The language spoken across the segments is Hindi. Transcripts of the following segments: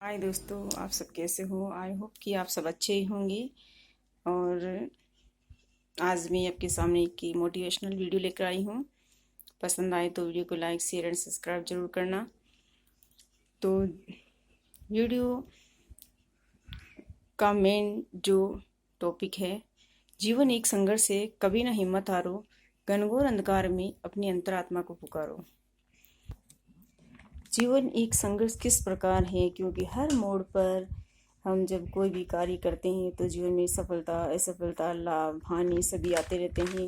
हाय दोस्तों, आप सब कैसे हो। आई होप कि आप सब अच्छे ही होंगे। और आज मैं आपके सामने एक मोटिवेशनल वीडियो लेकर आई हूँ। पसंद आए तो वीडियो को लाइक शेयर एंड सब्सक्राइब जरूर करना। तो वीडियो का मेन जो टॉपिक है, जीवन एक संघर्ष है, कभी ना हिम्मत हारो, घनघोर अंधकार में अपनी अंतरात्मा को पुकारो। जीवन एक संघर्ष किस प्रकार है, क्योंकि हर मोड़ पर हम जब कोई भी कार्य करते हैं तो जीवन में सफलता असफलता लाभ हानि सभी आते रहते हैं।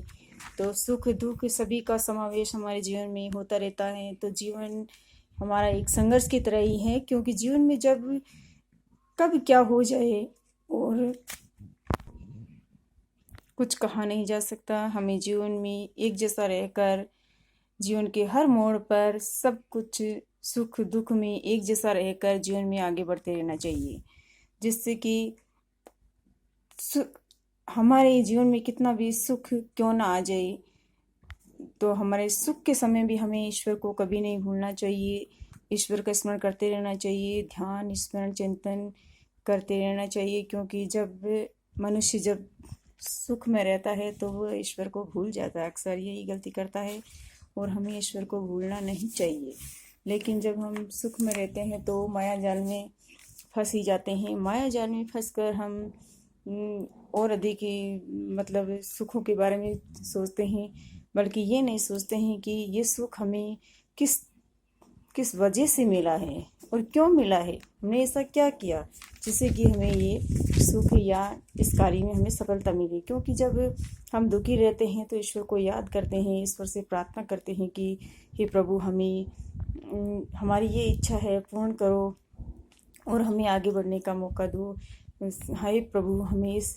तो सुख दुख सभी का समावेश हमारे जीवन में होता रहता है। तो जीवन हमारा एक संघर्ष की तरह ही है, क्योंकि जीवन में जब कब क्या हो जाए और कुछ कहा नहीं जा सकता। हमें जीवन में एक जैसा रहकर जीवन के हर मोड़ पर सब कुछ सुख दुख में एक जैसा रहकर जीवन में आगे बढ़ते रहना चाहिए, जिससे कि हमारे जीवन में कितना भी सुख क्यों ना आ जाए, तो हमारे सुख के समय भी हमें ईश्वर को कभी नहीं भूलना चाहिए। ईश्वर का स्मरण करते रहना चाहिए, ध्यान स्मरण चिंतन करते रहना चाहिए। क्योंकि जब मनुष्य जब सुख में रहता है तो वो ईश्वर को भूल जाता है, अक्सर यही गलती करता है। और हमें ईश्वर को भूलना नहीं चाहिए। लेकिन जब हम सुख में रहते हैं तो माया जाल में फंस ही जाते हैं। माया जाल में फंसकर हम और अधिक ही मतलब सुखों के बारे में सोचते हैं, बल्कि ये नहीं सोचते हैं कि ये सुख हमें किस किस वजह से मिला है और क्यों मिला है। हमने ऐसा क्या किया जिससे कि हमें ये सुख या इस कार्य में हमें सफलता मिली। क्योंकि जब हम दुखी रहते हैं तो ईश्वर को याद करते हैं, ईश्वर से प्रार्थना करते हैं कि हे प्रभु, हमें हमारी ये इच्छा है पूर्ण करो और हमें आगे बढ़ने का मौका दो। हे प्रभु, हमें इस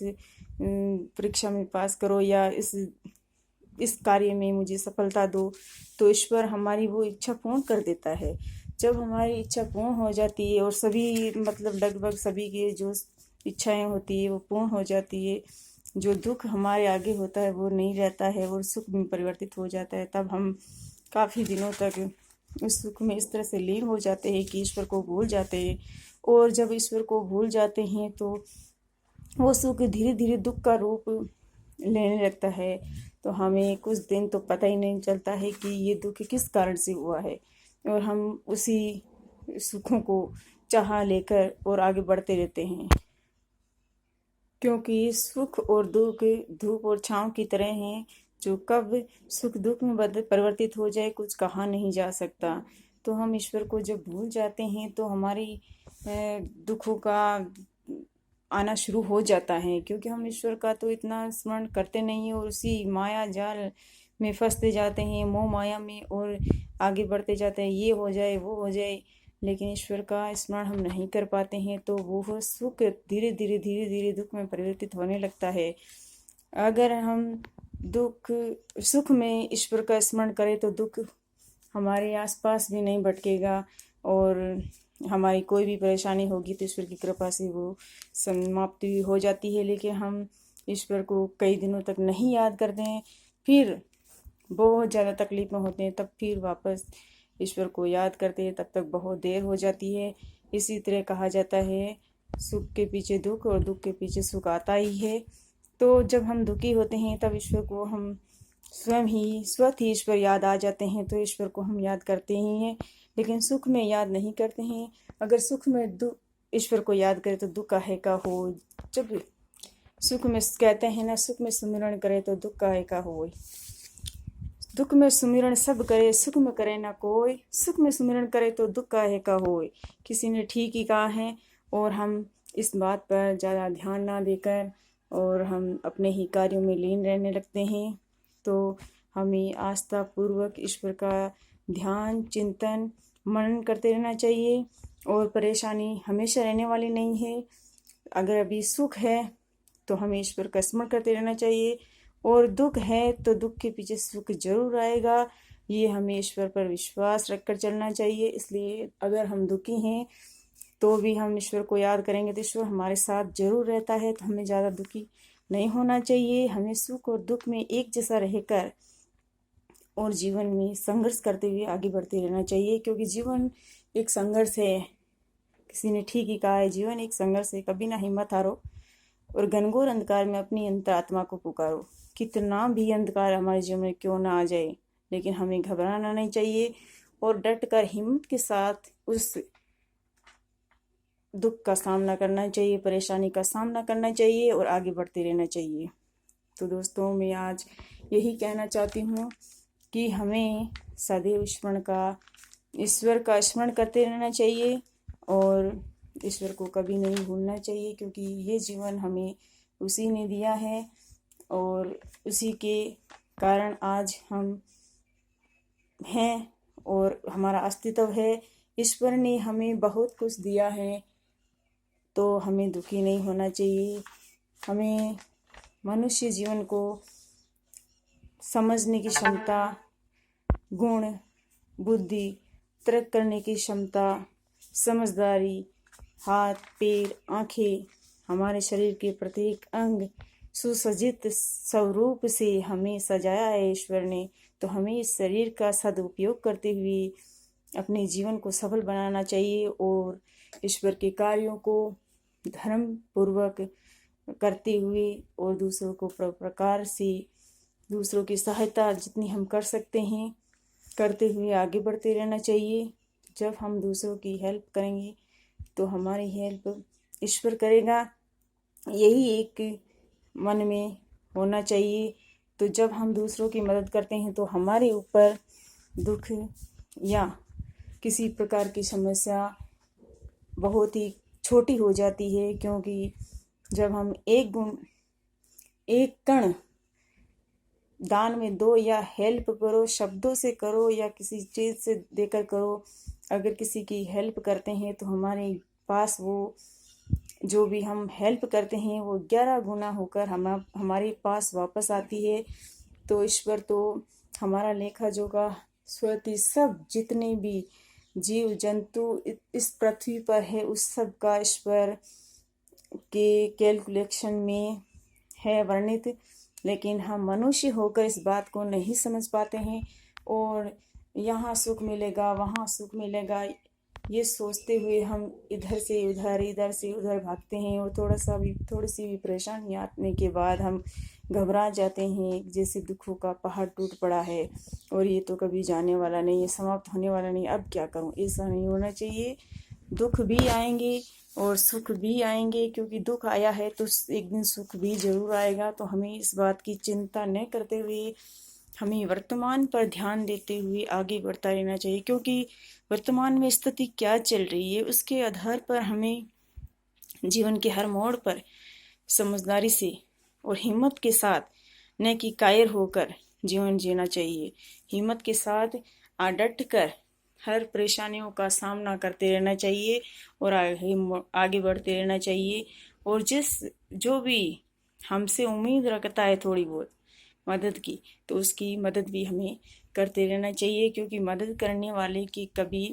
परीक्षा में पास करो या इस कार्य में मुझे सफलता दो। तो ईश्वर हमारी वो इच्छा पूर्ण कर देता है। जब हमारी इच्छा पूर्ण हो जाती है और सभी मतलब लगभग सभी की जो इच्छाएं होती है वो पूर्ण हो जाती है, जो दुख हमारे आगे होता है वो नहीं रहता है और सुख में परिवर्तित हो जाता है, तब हम काफ़ी दिनों तक उस सुख में इस तरह से लीन हो जाते हैं कि ईश्वर को भूल जाते हैं। और जब ईश्वर को भूल जाते हैं तो वो सुख धीरे धीरे दुख का रूप लेने लगता है। तो हमें कुछ दिन तो पता ही नहीं चलता है कि ये दुख किस कारण से हुआ है, और हम उसी सुखों को चाह लेकर और आगे बढ़ते रहते हैं। क्योंकि सुख और दुख धूप और छांव की तरह हैं, जो कब सुख दुख में परिवर्तित हो जाए कुछ कहा नहीं जा सकता। तो हम ईश्वर को जब भूल जाते हैं तो हमारी दुखों का आना शुरू हो जाता है, क्योंकि हम ईश्वर का तो इतना स्मरण करते नहीं हैं और उसी माया जाल में फंसते जाते हैं, मोह माया में, और आगे बढ़ते जाते हैं ये हो जाए वो हो जाए। लेकिन ईश्वर का स्मरण हम नहीं कर पाते हैं तो वो सुख धीरे धीरे दुख में परिवर्तित होने लगता है। अगर हम दुख सुख में ईश्वर का स्मरण करें तो दुख हमारे आसपास भी नहीं भटकेगा, और हमारी कोई भी परेशानी होगी तो ईश्वर की कृपा से वो समाप्ति हो जाती है। लेकिन हम ईश्वर को कई दिनों तक नहीं याद करते हैं, फिर बहुत ज़्यादा तकलीफ में होते हैं, तब फिर वापस ईश्वर को याद करते हैं, तब तक बहुत देर हो जाती है। इसी तरह कहा जाता है, सुख के पीछे दुख और दुख के पीछे सुख आता ही है। तो जब हम दुखी होते हैं तब ईश्वर को हम स्वतः ही ईश्वर याद आ जाते हैं, तो ईश्वर को हम याद करते ही हैं। लेकिन सुख में याद नहीं करते हैं। अगर सुख में ईश्वर को याद करें तो दुख काहे का हो। जब सुख में कहते हैं ना, सुख में सुमिरन करे तो दुख काहे का हो। दुख में सुमिरन सब करे, सुख में करे ना कोई। सुख में सुमिरन करे तो दुख काहे का होए। किसी ने ठीक ही कहा है, और हम इस बात पर ज़्यादा ध्यान ना देकर और हम अपने ही कार्यों में लीन रहने लगते हैं। तो हमें आस्था पूर्वक ईश्वर का ध्यान चिंतन मनन करते रहना चाहिए। और परेशानी हमेशा रहने वाली नहीं है। अगर अभी सुख है तो हमें ईश्वर का स्मरण करते रहना चाहिए, और दुख है तो दुख के पीछे सुख जरूर आएगा। ये हमें ईश्वर पर विश्वास रखकर चलना चाहिए। इसलिए अगर हम दुखी हैं तो भी हम ईश्वर को याद करेंगे तो ईश्वर हमारे साथ जरूर रहता है। तो हमें ज़्यादा दुखी नहीं होना चाहिए। हमें सुख और दुख में एक जैसा रहकर और जीवन में संघर्ष करते हुए आगे बढ़ते रहना चाहिए, क्योंकि जीवन एक संघर्ष है। किसी ने ठीक ही कहा है, जीवन एक संघर्ष है, कभी ना हिम्मत हारो और घनघोर अंधकार में अपनी अंतरात्मा को पुकारो। कितना भी अंधकार हमारे जीवन में क्यों ना आ जाए, लेकिन हमें घबराना नहीं चाहिए और डट कर हिम्मत के साथ उस दुख का सामना करना चाहिए, परेशानी का सामना करना चाहिए और आगे बढ़ते रहना चाहिए। तो दोस्तों, मैं आज यही कहना चाहती हूँ कि हमें सदैव ईश्वर का स्मरण करते रहना चाहिए और ईश्वर को कभी नहीं भूलना चाहिए, क्योंकि ये जीवन हमें उसी ने दिया है और उसी के कारण आज हम हैं और हमारा अस्तित्व है। ईश्वर ने हमें बहुत कुछ दिया है, तो हमें दुखी नहीं होना चाहिए। हमें मनुष्य जीवन को समझने की क्षमता, गुण, बुद्धि, तर्क करने की क्षमता, समझदारी, हाथ, पैर, आँखें, हमारे शरीर के प्रत्येक अंग सुसज्जित स्वरूप से हमें सजाया है ईश्वर ने। तो हमें इस शरीर का सदुपयोग करते हुए अपने जीवन को सफल बनाना चाहिए और ईश्वर के कार्यों को धर्म पूर्वक करते हुए और दूसरों को प्रकार से दूसरों की सहायता जितनी हम कर सकते हैं करते हुए आगे बढ़ते रहना चाहिए। जब हम दूसरों की हेल्प करेंगे तो हमारी हेल्प ईश्वर करेगा, यही एक मन में होना चाहिए। तो जब हम दूसरों की मदद करते हैं तो हमारे ऊपर दुख या किसी प्रकार की समस्या बहुत ही छोटी हो जाती है, क्योंकि जब हम एक कण दान में दो या हेल्प करो, शब्दों से करो या किसी चीज़ से देकर करो, अगर किसी की हेल्प करते हैं तो हमारे पास वो जो भी हम हेल्प करते हैं वो 11 गुना होकर हमारे पास वापस आती है। तो ईश्वर तो हमारा लेखा जोखा स्वती सब जितने भी जीव जंतु इस पृथ्वी पर है उस सब का ईश्वर के कैलकुलेशन में है वर्णित, लेकिन हम मनुष्य होकर इस बात को नहीं समझ पाते हैं और यहाँ सुख मिलेगा वहाँ सुख मिलेगा ये सोचते हुए हम इधर से उधर भागते हैं और थोड़ी सी भी परेशानी आने के बाद हम घबरा जाते हैं, जैसे दुखों का पहाड़ टूट पड़ा है और ये तो कभी जाने वाला नहीं है, समाप्त होने वाला नहीं, अब क्या करूं। ऐसा नहीं होना चाहिए। दुख भी आएंगे और सुख भी आएंगे, क्योंकि दुख आया है तो एक दिन सुख भी जरूर आएगा। तो हमें इस बात की चिंता न करते हुए हमें वर्तमान पर ध्यान देते हुए आगे बढ़ता रहना चाहिए, क्योंकि वर्तमान में स्थिति क्या चल रही है उसके आधार पर हमें जीवन के हर मोड़ पर समझदारी से और हिम्मत के साथ, न कि कायर होकर जीवन जीना चाहिए। हिम्मत के साथ डट कर हर परेशानियों का सामना करते रहना चाहिए और आगे बढ़ते रहना चाहिए। और जो भी हमसे उम्मीद रखता है थोड़ी बहुत मदद की, तो उसकी मदद भी हमें करते रहना चाहिए, क्योंकि मदद करने वाले की कभी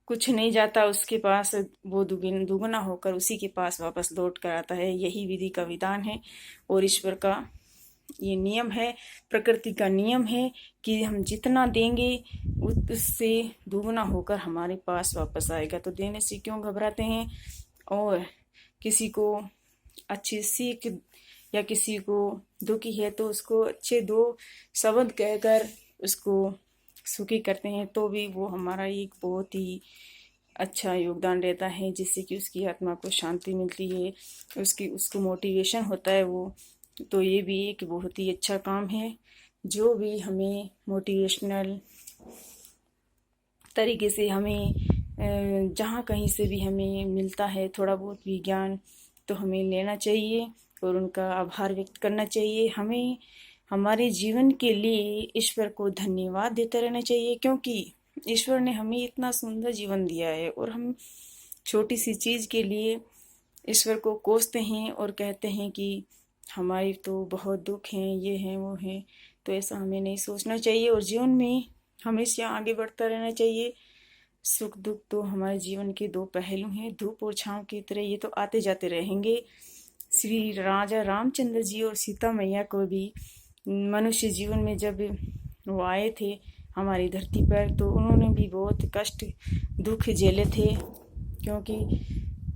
कुछ नहीं जाता, उसके पास वो दुगना होकर उसी के पास वापस लौट कर आता है। यही विधि का विधान है और ईश्वर का ये नियम है, प्रकृति का नियम है कि हम जितना देंगे उससे दुगना होकर हमारे पास वापस आएगा। तो देने से क्यों घबराते हैं। और किसी को अच्छी सीख या किसी को दुखी है तो उसको अच्छे 2 शब्द कहकर उसको सुखी करते हैं, तो भी वो हमारा एक बहुत ही अच्छा योगदान रहता है, जिससे कि उसकी आत्मा को शांति मिलती है, उसको मोटिवेशन होता है वो। तो ये भी एक बहुत ही अच्छा काम है। जो भी हमें मोटिवेशनल तरीके से हमें जहाँ कहीं से भी हमें मिलता है थोड़ा बहुत भी ज्ञान, तो हमें लेना चाहिए और उनका आभार व्यक्त करना चाहिए। हमें हमारे जीवन के लिए ईश्वर को धन्यवाद देते रहना चाहिए, क्योंकि ईश्वर ने हमें इतना सुंदर जीवन दिया है और हम छोटी सी चीज़ के लिए ईश्वर को कोसते हैं और कहते हैं कि हमारे तो बहुत दुख हैं, ये हैं वो हैं। तो ऐसा हमें नहीं सोचना चाहिए और जीवन में हमेशा आगे बढ़ता रहना चाहिए। सुख दुख तो हमारे जीवन के 2 पहलू हैं, धूप और छांव की तरह ये तो आते जाते रहेंगे। श्री राजा रामचंद्र जी और सीता मैया को भी मनुष्य जीवन में जब वो आए थे हमारी धरती पर, तो उन्होंने भी बहुत कष्ट दुख झेले थे, क्योंकि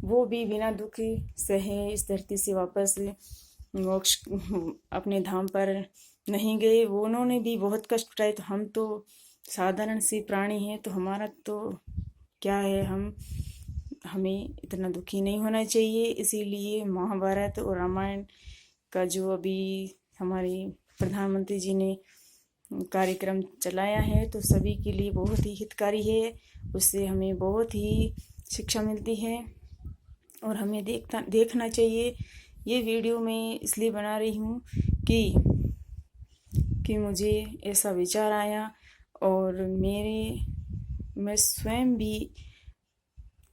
वो भी बिना दुख सहे इस धरती से वापस मोक्ष अपने धाम पर नहीं गए। वो उन्होंने भी बहुत कष्ट उठाए। तो हम तो साधारण से प्राणी हैं, तो हमारा तो क्या है, हमें इतना दुखी नहीं होना चाहिए। इसीलिए महाभारत और रामायण का जो अभी हमारे प्रधानमंत्री जी ने कार्यक्रम चलाया है, तो सभी के लिए बहुत ही हितकारी है। उससे हमें बहुत ही शिक्षा मिलती है और हमें देखना चाहिए। ये वीडियो मैं इसलिए बना रही हूँ कि मुझे ऐसा विचार आया, और मैं स्वयं भी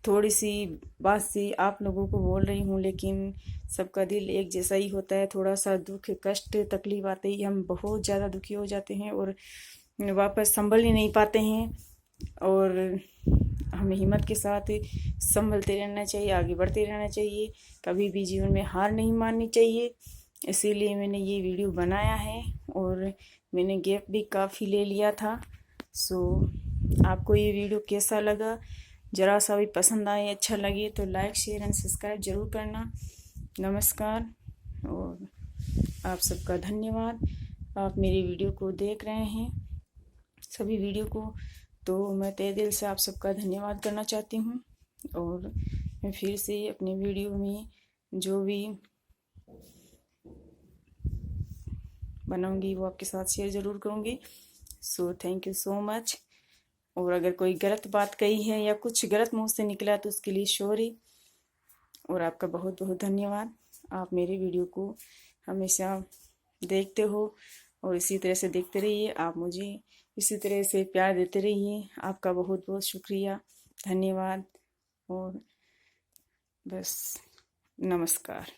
थोड़ी सी बात से आप लोगों को बोल रही हूँ, लेकिन सबका दिल एक जैसा ही होता है। थोड़ा सा दुख कष्ट तकलीफ आते ही हम बहुत ज़्यादा दुखी हो जाते हैं और वापस संभल ही नहीं पाते हैं। और हमें हिम्मत के साथ संभलते रहना चाहिए, आगे बढ़ते रहना चाहिए, कभी भी जीवन में हार नहीं माननी चाहिए। इसीलिए मैंने ये वीडियो बनाया है, और मैंने गैप भी काफ़ी ले लिया था। सो आपको ये वीडियो कैसा लगा, ज़रा सा भी पसंद आए, अच्छा लगे तो लाइक शेयर एंड सब्सक्राइब ज़रूर करना। नमस्कार और आप सबका धन्यवाद। आप मेरी वीडियो को देख रहे हैं, सभी वीडियो को, तो मैं तहे दिल से आप सबका धन्यवाद करना चाहती हूँ। और मैं फिर से अपने वीडियो में जो भी बनाऊंगी वो आपके साथ शेयर ज़रूर करूँगी। So thank you so much. और अगर कोई गलत बात कही है या कुछ गलत मुंह से निकला तो उसके लिए सॉरी, और आपका बहुत बहुत धन्यवाद। आप मेरी वीडियो को हमेशा देखते हो और इसी तरह से देखते रहिए। आप मुझे इसी तरह से प्यार देते रहिए। आपका बहुत बहुत शुक्रिया, धन्यवाद। और बस नमस्कार।